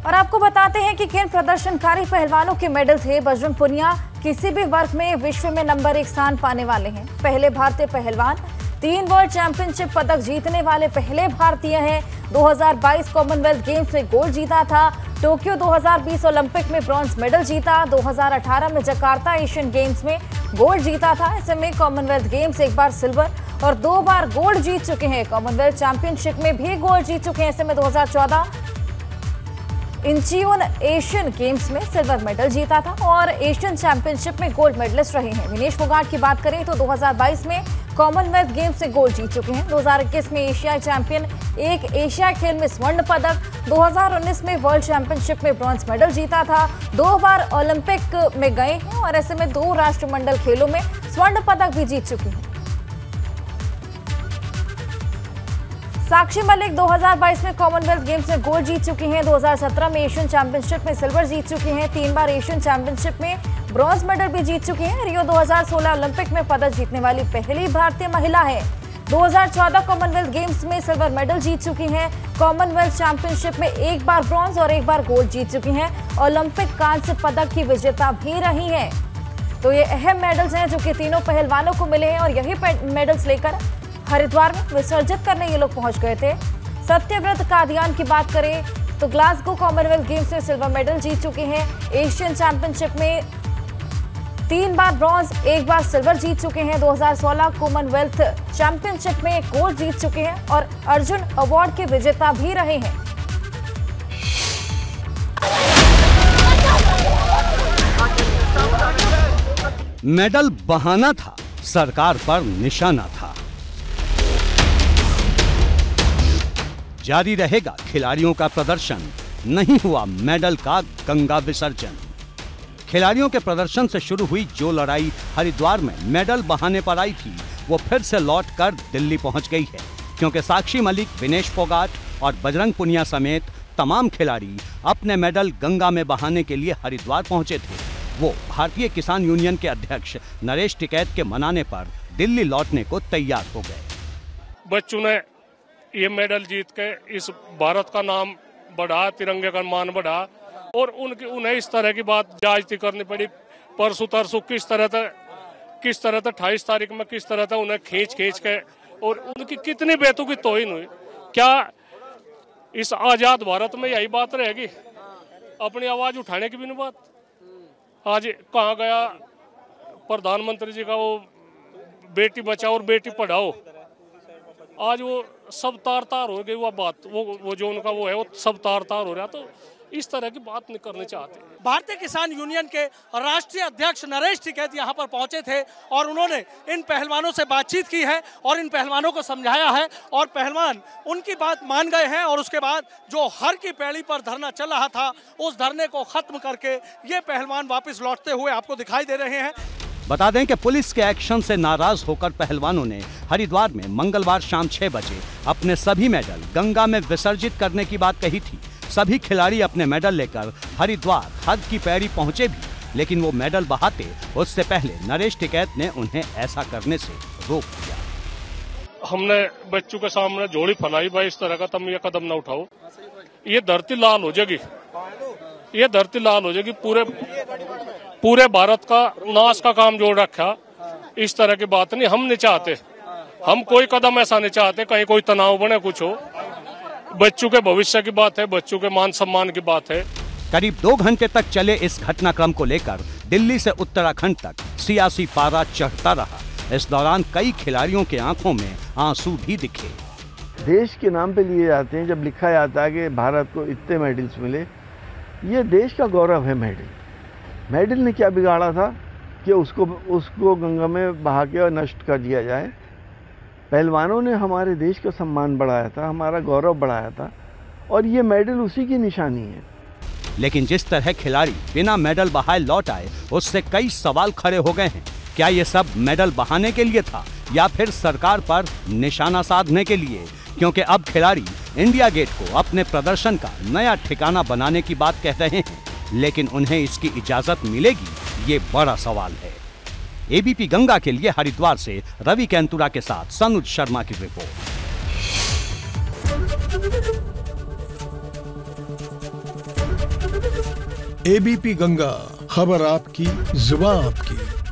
और आपको बताते हैं कि किन प्रदर्शनकारी पहलवानों के मेडल थे। बजरंग पुनिया किसी भी वर्ग में विश्व में नंबर 1 स्थान पाने वाले हैं। पहले भारतीय पहलवान, 3 वर्ल्ड चैंपियनशिप पदक जीतने वाले पहले भारतीय हैं। 2022 कॉमनवेल्थ गेम्स में गोल्ड जीता था। टोक्यो 2020 ओलंपिक में ब्रॉन्ज मेडल जीता। 2018 में जकार्ता एशियन गेम्स में गोल्ड जीता था। ऐसे में कॉमनवेल्थ गेम्स एक बार सिल्वर और 2 बार गोल्ड जीत चुके हैं। कॉमनवेल्थ चैंपियनशिप में भी गोल्ड जीत चुके हैं। ऐसे में 2014 इंचियोन एशियन गेम्स में सिल्वर मेडल जीता था और एशियन चैंपियनशिप में गोल्ड मेडलिस्ट रहे हैं। विनेश फोगाट की बात करें तो 2022 में कॉमनवेल्थ गेम्स से गोल्ड जीत चुके हैं। 2021 में एशियाई चैंपियन, एक एशियाई खेल में स्वर्ण पदक। 2019 में वर्ल्ड चैंपियनशिप में ब्रॉन्ज मेडल जीता था। 2 बार ओलंपिक में गए हैं और ऐसे में 2 राष्ट्रमंडल खेलों में स्वर्ण पदक भी जीत चुके हैं। साक्षी मलिक 2022 में कॉमनवेल्थ गेम्स में गोल्ड जीत चुकी हैं। 2017 में एशियन चैंपियनशिप में सिल्वर जीत चुकी हैं। 3 बार एशियन चैंपियनशिप में ब्रॉन्ज मेडल भी जीत चुकी हैं। रियो 2016 ओलंपिक में पदक जीतने वाली पहली भारतीय महिला है। 2014 कॉमनवेल्थ गेम्स में सिल्वर मेडल जीत चुकी हैं। कॉमनवेल्थ चैंपियनशिप में 1 बार ब्रॉन्ज और 1 बार गोल्ड जीत चुकी हैं। ओलंपिक कांस्य पदक की विजेता भी रही हैं। तो ये अहम मेडल्स हैं जो कि तीनों पहलवानों को मिले हैं और यही मेडल्स लेकर हरिद्वार में विसर्जित करने ये लोग पहुंच गए थे। सत्यव्रत कादियान की बात करें तो ग्लासगो कॉमनवेल्थ गेम्स में सिल्वर मेडल जीत चुके हैं। एशियन चैंपियनशिप में 3 बार ब्रॉन्ज, 1 बार सिल्वर जीत चुके हैं। 2016 कॉमनवेल्थ चैंपियनशिप में गोल्ड जीत चुके हैं और अर्जुन अवार्ड के विजेता भी रहे हैं। मेडल बहाना था, सरकार पर निशाना था। जारी रहेगा खिलाड़ियों का प्रदर्शन, नहीं हुआ मेडल का गंगा विसर्जन। खिलाड़ियों के प्रदर्शन से शुरू हुई जो लड़ाई हरिद्वार में मेडल बहाने पर आई थी, वो फिर से लौटकर दिल्ली पहुंच गई है, क्योंकि साक्षी मलिक, विनेश फोगाट और बजरंग पुनिया समेत तमाम खिलाड़ी अपने मेडल गंगा में बहाने के लिए हरिद्वार पहुंचे थे। वो भारतीय किसान यूनियन के अध्यक्ष नरेश टिकैत के मनाने पर दिल्ली लौटने को तैयार हो गए। बच्चों ने ये मेडल जीत के इस भारत का नाम बढ़ा, तिरंगे का मान बढ़ा और उन्हें इस तरह की बात जायज़ती करनी पड़ी। परसों तरसों किस तरह था 28 तारीख में किस तरह था उन्हें खींच के और उनकी कितनी बेतों की तौहीन हुई। क्या इस आज़ाद भारत में यही बात रहेगी? अपनी आवाज़ उठाने की भी नहीं बात। आज कहाँ गया प्रधानमंत्री जी का वो बेटी बचाओ और बेटी पढ़ाओ? आज वो सब तार हो गई वो बात, वो जो उनका वो है वो सब तार हो रहा। तो इस तरह की बात नहीं करनी चाहते। भारतीय किसान यूनियन के राष्ट्रीय अध्यक्ष नरेश टिकैत यहाँ पर पहुँचे थे और उन्होंने इन पहलवानों से बातचीत की है और इन पहलवानों को समझाया है और पहलवान उनकी बात मान गए हैं। और उसके बाद जो हर की पैड़ी पर धरना चल रहा था, उस धरने को खत्म करके ये पहलवान वापस लौटते हुए आपको दिखाई दे रहे हैं। बता दें कि पुलिस के एक्शन से नाराज होकर पहलवानों ने हरिद्वार में मंगलवार शाम 6 बजे अपने सभी मेडल गंगा में विसर्जित करने की बात कही थी। सभी खिलाड़ी अपने मेडल लेकर हरिद्वार हद की पैड़ी पहुंचे भी, लेकिन वो मेडल बहाते उससे पहले नरेश टिकैत ने उन्हें ऐसा करने से रोक दिया। हमने बच्चों के सामने झोली फैलाई भाई, इस तरह का तुम ये कदम न उठाओ, ये धरती लाल हो जाएगी, ये धरती लाल हो जाएगी। पूरे भारत का नाश का काम जोड़ रखा। इस तरह की बात नहीं, हम नहीं चाहते, हम कोई कदम ऐसा नहीं चाहते कहीं कोई तनाव बने कुछ हो। बच्चों के भविष्य की बात है, बच्चों के मान सम्मान की बात है। करीब 2 घंटे तक चले इस घटनाक्रम को लेकर दिल्ली से उत्तराखंड तक सियासी पारा चढ़ता रहा। इस दौरान कई खिलाड़ियों के आंखों में आंसू भी दिखे। देश के नाम पे लिए जाते हैं, जब लिखा जाता है कि भारत को इतने मेडल्स मिले, ये देश का गौरव है। मेडल ने क्या बिगाड़ा था कि उसको गंगा में बहा के और नष्ट कर दिया जाए। पहलवानों ने हमारे देश का सम्मान बढ़ाया था, हमारा गौरव बढ़ाया था और ये मेडल उसी की निशानी है। लेकिन जिस तरह खिलाड़ी बिना मेडल बहाए लौट आए, उससे कई सवाल खड़े हो गए हैं। क्या ये सब मेडल बहाने के लिए था या फिर सरकार पर निशाना साधने के लिए? क्योंकि अब खिलाड़ी इंडिया गेट को अपने प्रदर्शन का नया ठिकाना बनाने की बात कह रहे हैं, लेकिन उन्हें इसकी इजाजत मिलेगी, ये बड़ा सवाल है। एबीपी गंगा के लिए हरिद्वार से रवि कैंतुरा के साथ सनुज शर्मा की रिपोर्ट। एबीपी गंगा, खबर आपकी, जुबान आपकी।